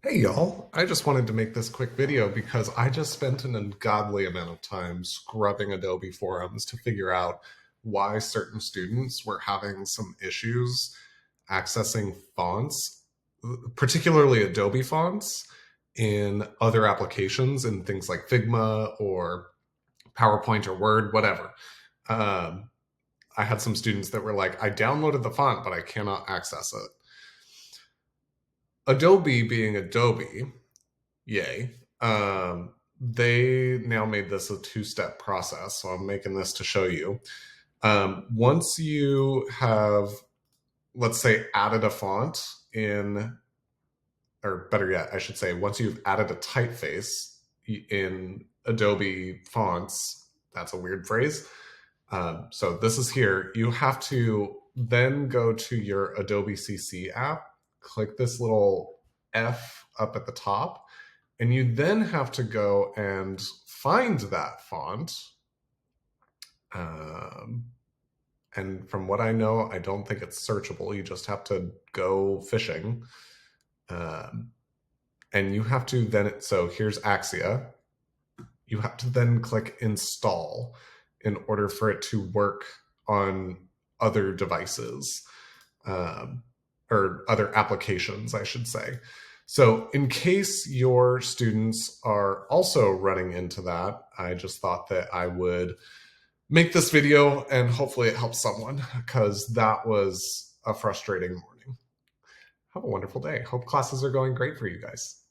Hey y'all, I just wanted to make this quick video because I just spent an ungodly amount of time scrubbing Adobe forums to figure out why certain students were having some issues accessing fonts, particularly Adobe fonts, in other applications in things like Figma or PowerPoint or Word, whatever. Um, I had some students that were like, I downloaded the font, but I cannot access it. Adobe being Adobe, yay. They now made this a two-step process, so I'm making this to show you. Once you have, let's say, added a font in, or better yet, I should say, once you've added a typeface in Adobe fonts, that's a weird phrase. So this is here. You have to then go to your Adobe CC app, click this little F up at the top, and you then have to go and find that font. Um, and from what I know, I don't think it's searchable. You just have to go fishing. Um, and you have to then, so here's Axia. You have to then click install in order for it to work on other devices, um, or other applications, I should say. So in case your students are also running into that, I just thought that I would make this video and hopefully it helps someone, because that was a frustrating morning. Have a wonderful day. Hope classes are going great for you guys.